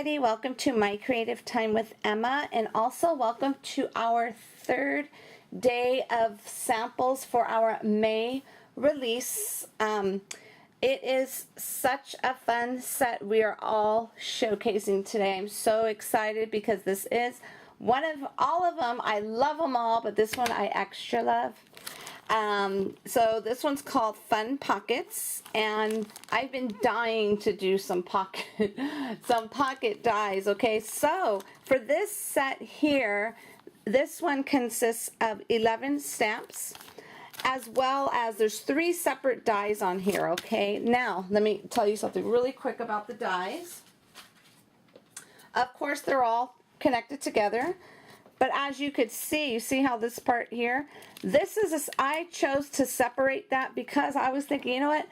everybody, welcome to My Creative Time with Emma, and also welcome to our third day of samples for our May release. It is such a fun set we are all showcasing today. I'm so excited because this is one of all of them. I love them all, but this one I extra love. So this one's called Fun Pockets, and I've been dying to do some pocket dies. Okay, so for this set here, this one consists of 11 stamps, as well as there's 3 separate dies on here. Okay, now let me tell you something really quick about the dies. Of course, they're all connected together. But as you could see, you see how this part here, I chose to separate that because I was thinking, you know what,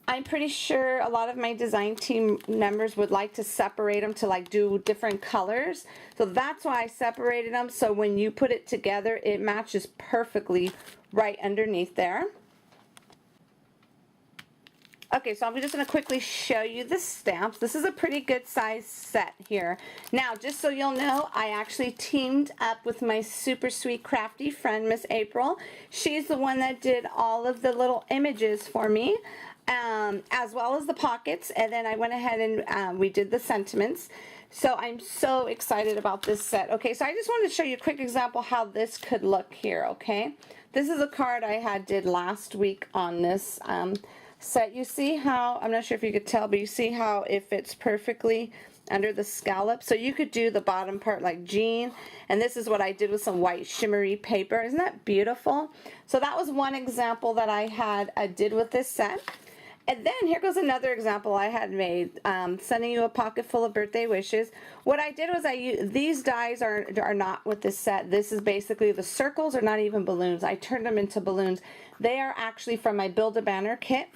I'm pretty sure a lot of my design team members would like to separate them to like do different colors. So that's why I separated them, so when you put it together, it matches perfectly right underneath there. Okay, so I'm just going to quickly show you the stamps. This is a pretty good size set here. Now, just so you'll know, I actually teamed up with my super sweet crafty friend, Miss April. She's the one that did all of the little images for me, as well as the pockets, and then I went ahead and we did the sentiments. So I'm so excited about this set. Okay, so I just wanted to show you a quick example how this could look here, okay? This is a card I did last week on this set. You see how, I'm not sure if you could tell, but you see how it fits perfectly under the scallop. So you could do the bottom part like jean, and this is what I did with some white shimmery paper. Isn't that beautiful? So that was one example that I did with this set. And then here goes another example I had made, sending you a pocket full of birthday wishes. What I did was these dies are not with this set. This is basically, the circles are not even balloons. I turned them into balloons. They are actually from my Build a Banner kit.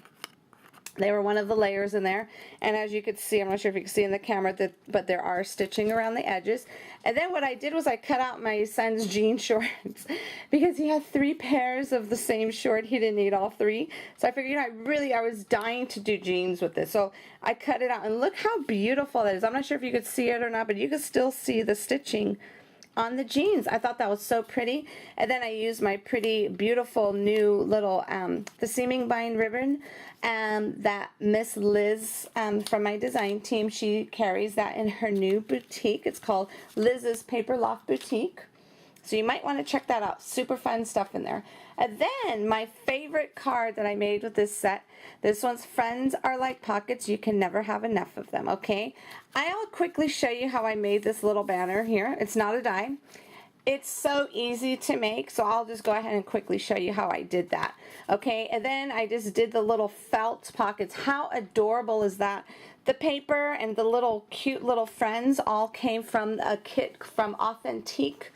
They were one of the layers in there, and as you could see, I'm not sure if you can see in the camera, but there are stitching around the edges. And then what I did was I cut out my son's jean shorts because he had 3 pairs of the same short. He didn't need all 3, so I figured, I was dying to do jeans with this, so I cut it out, and look how beautiful that is. I'm not sure if you could see it or not, but you could still see the stitching on the jeans. I thought that was so pretty. And then I used my pretty beautiful new little the seaming bind ribbon that Miss Liz from my design team, she carries that in her new boutique. It's called Liz's Paper Loft Boutique, so you might want to check that out. Super fun stuff in there. And then my favorite card that I made with this set, this one's Friends Are Like Pockets, You Can Never Have Enough of Them. Okay, I'll quickly show you how I made this little banner here. It's not a die. It's so easy to make, so I'll just go ahead and quickly show you how I did that. Okay, and then I just did the little felt pockets. How adorable is that? The paper and the little cute little friends all came from a kit from Authentique.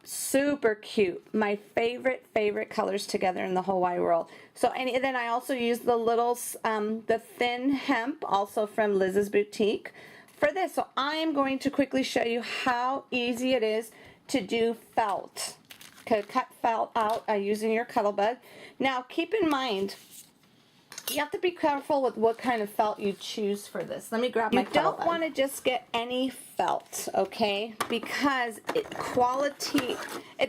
Super cute. My favorite colors together in the whole wide world. So, and then I also used the little the thin hemp, also from Liz's Boutique, for this. So I am going to quickly show you how easy it is to do felt. Cut felt out using your Cuttlebug. Now keep in mind, you have to be careful with what kind of felt you choose for this. Let me grab my Cuttlebug. You don't want to just get any felt, okay? Because it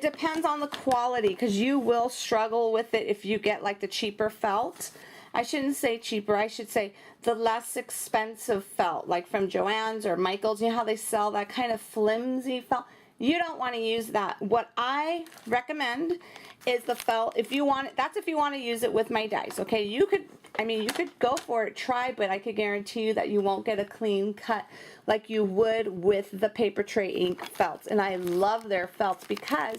depends on the quality, because you will struggle with it if you get like the cheaper felt. I shouldn't say cheaper, I should say the less expensive felt, like from Joann's or Michael's. You know how they sell that kind of flimsy felt? You don't want to use that. What I recommend is the felt, if you want it, that's if you want to use it with my dies, okay? You could go for it, try, but I could guarantee you that you won't get a clean cut like you would with the Paper Tray Ink felts. And I love their felts because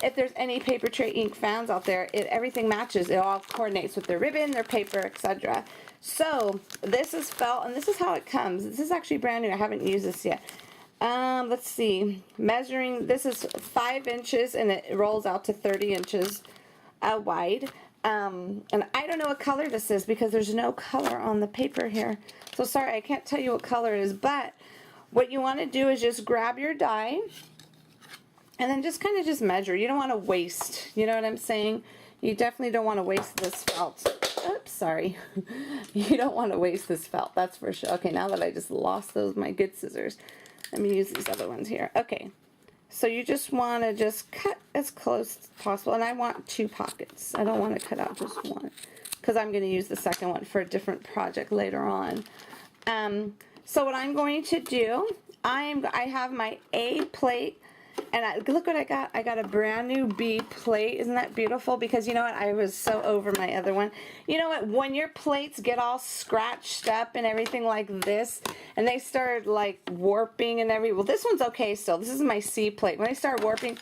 if there's any Paper Tray Ink fans out there, everything matches. It all coordinates with their ribbon, their paper, etc. So this is felt, and this is how it comes. This is actually brand new. I haven't used this yet. Let's see, measuring, this is 5 inches and it rolls out to 30 inches wide. And I don't know what color this is because there's no color on the paper here. So sorry, I can't tell you what color it is, but what you want to do is just grab your die and then just kind of just measure. You don't want to waste, you know what I'm saying? You definitely don't want to waste this felt. Oops, sorry. You don't want to waste this felt, that's for sure. Okay, now that I just lost those, my good scissors, let me use these other ones here. Okay, so you just want to just cut as close as possible, and I want 2 pockets. I don't want to cut out just one, because I'm going to use the second one for a different project later on. So what I'm going to do, I have my A plate, and look what I got. I got a brand new B plate. Isn't that beautiful? Because you know what? I was so over my other one. You know what? When your plates get all scratched up and everything like this, and they start like warping and well, this one's okay still. This is my C plate. When they start warping,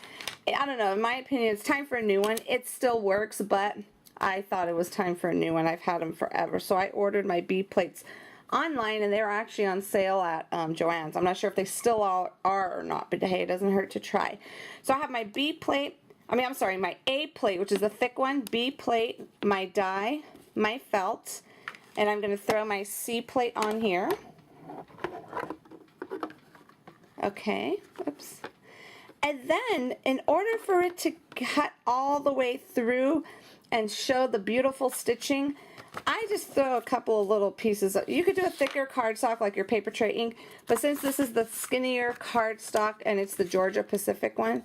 I don't know. In my opinion, it's time for a new one. It still works, but I thought it was time for a new one. I've had them forever. So I ordered my B plates online, and they were actually on sale at Joann's. I'm not sure if they still are or not, but hey, it doesn't hurt to try. So I have my B plate, I'm sorry, my A plate, which is the thick one, B plate, my die, my felt, and I'm going to throw my C plate on here. Okay, oops. And then, in order for it to cut all the way through and show the beautiful stitching, I just throw a couple of little pieces. You could do a thicker cardstock like your paper tray ink, but since this is the skinnier cardstock and it's the Georgia Pacific one,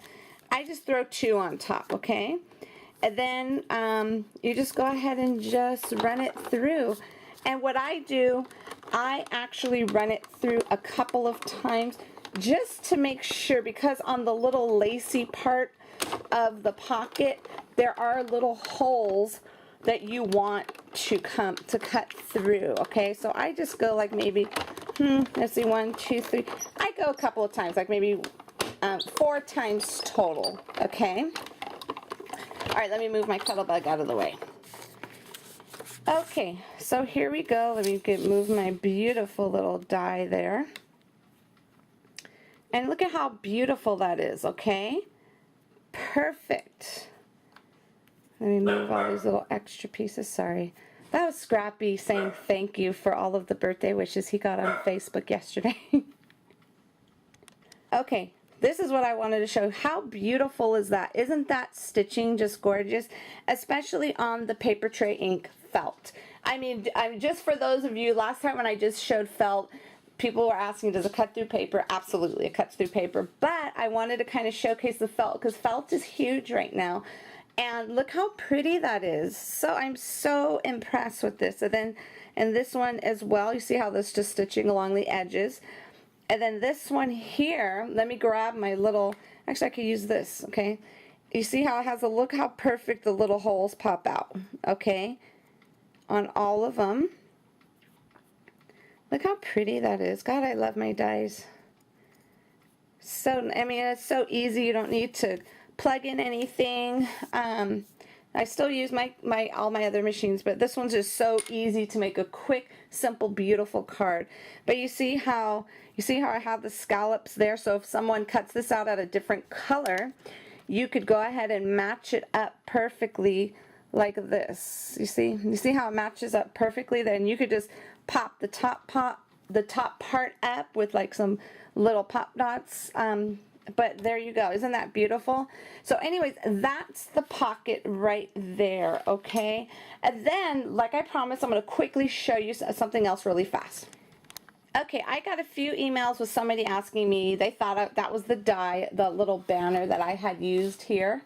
I just throw 2 on top, okay? And then you just go ahead and just run it through. And what I do, I actually run it through a couple of times just to make sure, because on the little lacy part of the pocket, there are little holes that you want to cut through, okay? So I just go like maybe, let's see, 1, 2, 3. I go a couple of times, like maybe 4 times total, okay? All right, let me move my kettlebell out of the way. Okay, so here we go. Let me move my beautiful little die there. And look at how beautiful that is, okay? Perfect. Let me move all these little extra pieces. Sorry. That was Scrappy saying thank you for all of the birthday wishes he got on Facebook yesterday. Okay, this is what I wanted to show. How beautiful is that? Isn't that stitching just gorgeous? Especially on the paper tray ink felt. I mean, just for those of you, last time when I just showed felt, people were asking, does it cut through paper? Absolutely, it cuts through paper. But I wanted to kind of showcase the felt, because felt is huge right now. And look how pretty that is. So I'm so impressed with this. And then in this one as well, you see how this is just stitching along the edges. And then this one here, let me grab my little, actually I could use this, okay? You see how it has a, look how perfect the little holes pop out, okay? On all of them. Look how pretty that is. God, I love my dies. So, I mean, it's so easy. You don't need to plug in anything. I still use all my other machines, but this one's just so easy to make a quick, simple, beautiful card. But you see how I have the scallops there, so if someone cuts this out at a different color, you could go ahead and match it up perfectly like this. You see how it matches up perfectly? Then you could just pop the top part up with like some little pop dots. But there you go. Isn't that beautiful? So anyways, that's the pocket right there, okay? And then, like I promised, I'm going to quickly show you something else really fast. Okay, I got a few emails with somebody asking me, they thought that was the die, the little banner that I had used here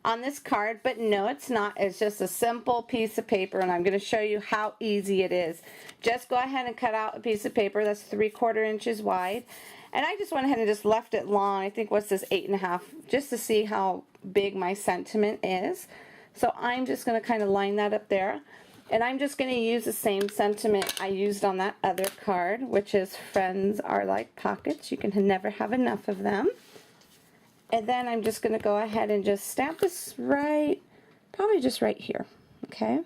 on this card, but no, it's not. It's just a simple piece of paper, and I'm going to show you how easy it is. Just go ahead and cut out a piece of paper that's 3/4 inches wide. And I just went ahead and just left it long. I think, what's this, 8.5, just to see how big my sentiment is. So I'm just going to kind of line that up there. And I'm just going to use the same sentiment I used on that other card, which is friends are like pockets. You can never have enough of them. And then I'm just going to go ahead and just stamp this probably just right here. Okay.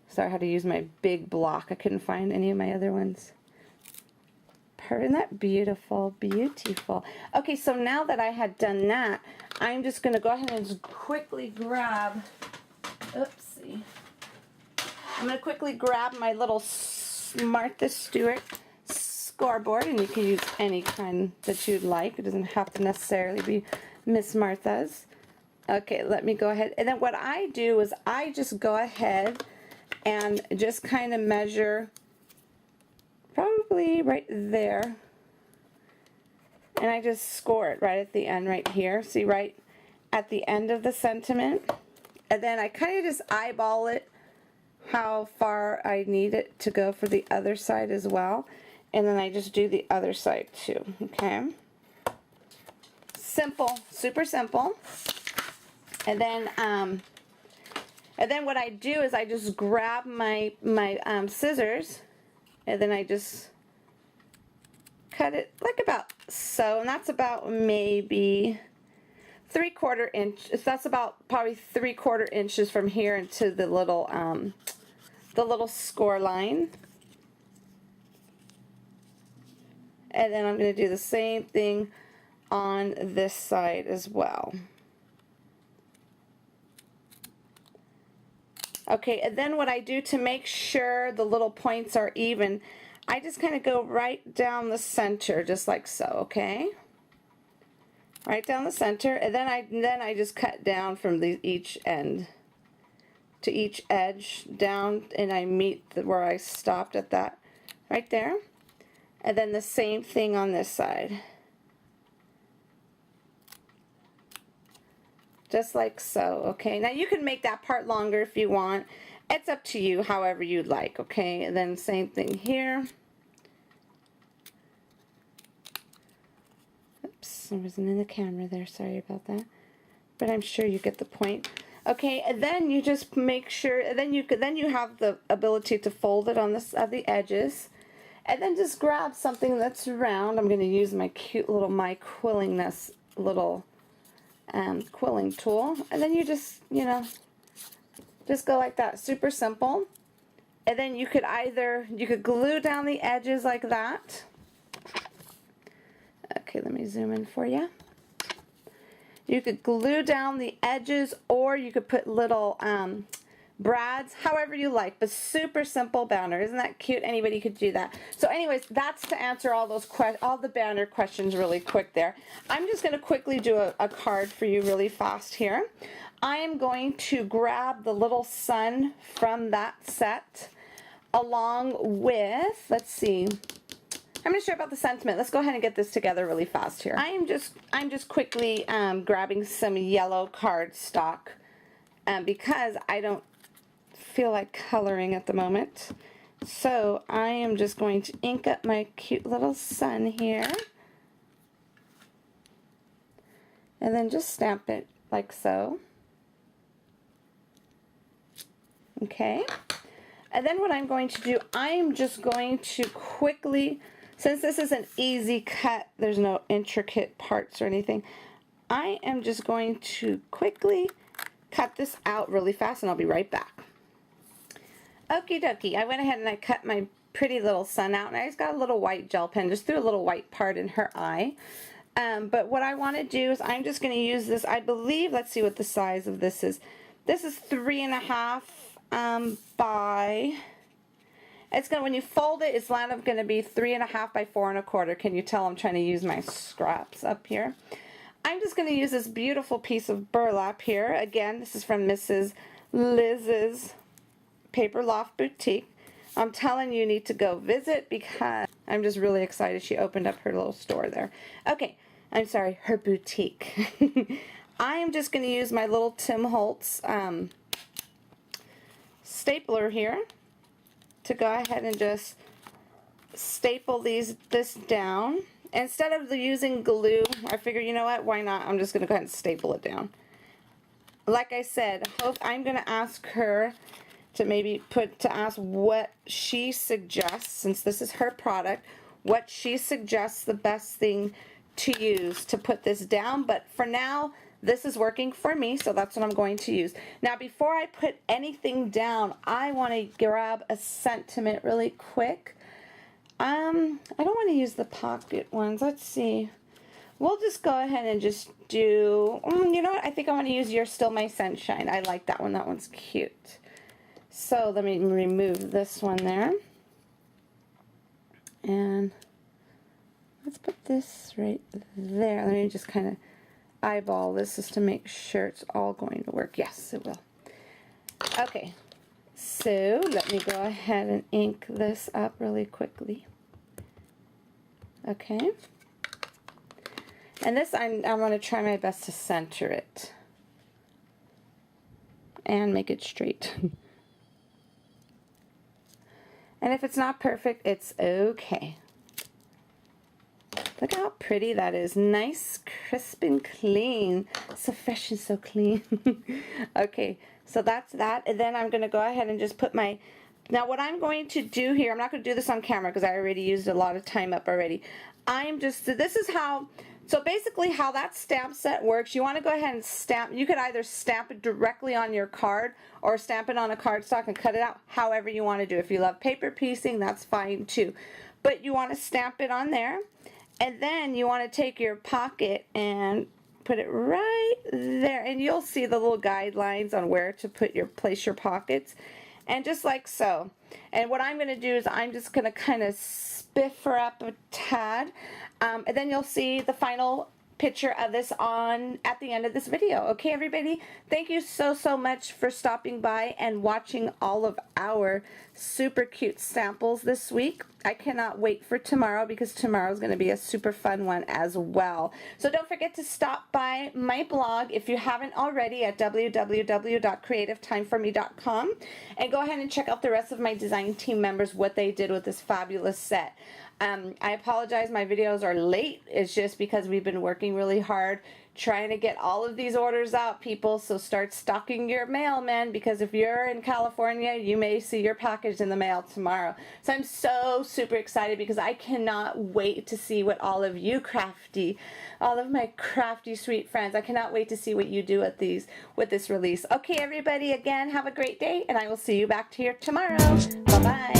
Sorry, I had to use my big block. I couldn't find any of my other ones. Isn't that beautiful? Beautiful. Okay, so now that I had done that, I'm just going to go ahead and just quickly grab, oopsie. I'm going to quickly grab my little Martha Stewart scoreboard, and you can use any kind that you'd like. It doesn't have to necessarily be Miss Martha's. Okay, let me go ahead. And then what I do is I just go ahead and just kind of measure probably right there. And I just score it right at the end right here. See, right at the end of the sentiment. And then I kind of just eyeball it how far I need it to go for the other side as well. And then I just do the other side too, okay? Simple, super simple. And then what I do is I just grab my scissors, and then I just cut it like about so, and that's about maybe 3/4 inch. That's about probably 3/4 inches from here into the little score line. And then I'm going to do the same thing on this side as well. Okay, and then what I do to make sure the little points are even, I just kind of go right down the center, just like so, okay? Right down the center, and then I just cut down from each end to each edge down, and I meet where I stopped at that, right there. And then the same thing on this side. Just like so, okay? Now you can make that part longer if you want. It's up to you, however you'd like, okay? And then same thing here. Oops, I wasn't in the camera there, sorry about that. But I'm sure you get the point. Okay, and then you just make sure, and then you have the ability to fold it on the edges. And then just grab something that's round. I'm going to use my cute little My Quillingness little quilling tool, and then you just, you know, just go like that. Super simple. And then you could glue down the edges like that. Okay, let me zoom in for you. You could glue down the edges, or you could put little brads, however you like, but super simple banner. Isn't that cute? Anybody could do that. So anyways, that's to answer all the banner questions really quick there. I'm just going to quickly do a card for you really fast here. I am going to grab the little sun from that set along with, let's see, I'm going to share about the sentiment. Let's go ahead and get this together really fast here. I'm just quickly grabbing some yellow cardstock because I don't feel like coloring at the moment. So I am just going to ink up my cute little sun here. And then just stamp it like so. Okay. And then what I'm going to do, I'm just going to quickly, since this is an easy cut, there's no intricate parts or anything, I am just going to quickly cut this out really fast, and I'll be right back. Okie dokie, I went ahead and I cut my pretty little sun out, and I just got a little white gel pen, just threw a little white part in her eye. But what I want to do is I'm just going to use this, I believe, let's see what the size of this is. This is 3.5 by, it's going to, when you fold it, it's going to be 3.5 by 4.25. Can you tell I'm trying to use my scraps up here? I'm just going to use this beautiful piece of burlap here. Again, this is from Mrs. Liz's Paper Loft Boutique. I'm telling you, you need to go visit because I'm just really excited she opened up her little store there. Okay, I'm sorry, her boutique. I am just going to use my little Tim Holtz stapler here to go ahead and just staple this down. Instead of using glue, I figure, you know what, why not? I'm just going to go ahead and staple it down. Like I said, I'm going to ask her to maybe ask what she suggests, since this is her product, what she suggests the best thing to use to put this down. But for now, this is working for me, so that's what I'm going to use. Now, before I put anything down, I want to grab a sentiment really quick. I don't want to use the pocket ones. Let's see. We'll just go ahead and just do, you know what? I think I want to use You're Still My Sunshine. I like that one. That one's cute. So let me remove this one there. And let's put this right there. Let me just kind of eyeball this just to make sure it's all going to work. Yes, it will. Okay, so let me go ahead and ink this up really quickly. Okay. And this, I'm going to try my best to center it and make it straight. And if it's not perfect, it's okay. Look how pretty that is. Nice, crisp, and clean. So fresh and so clean. Okay, so that's that. And then I'm going to go ahead and just put my... Now what I'm going to do here, I'm not going to do this on camera because I already used a lot of time up already. This is how... So basically how that stamp set works, you want to go ahead and stamp, you could either stamp it directly on your card or stamp it on a cardstock and cut it out, however you want to do. If you love paper piecing, that's fine too. But you want to stamp it on there, and then you want to take your pocket and put it right there, and you'll see the little guidelines on where to place your pockets, and just like so. And what I'm going to do is I'm just going to kind of spiff her up a tad, and then you'll see the final picture of this at the end of this video. Okay, everybody, thank you so much for stopping by and watching all of our super cute samples this week. I cannot wait for tomorrow because tomorrow is going to be a super fun one as well. So don't forget to stop by my blog if you haven't already at www.creativetimeforme.com, and go ahead and check out the rest of my design team members, what they did with this fabulous set. I apologize, my videos are late. It's just because we've been working really hard trying to get all of these orders out, people. So start stocking your mailman, because if you're in California, you may see your package in the mail tomorrow. So I'm so super excited because I cannot wait to see what all of you all of my crafty sweet friends, I cannot wait to see what you do with this release. Okay, everybody, again, have a great day, and I will see you back here tomorrow. Bye-bye.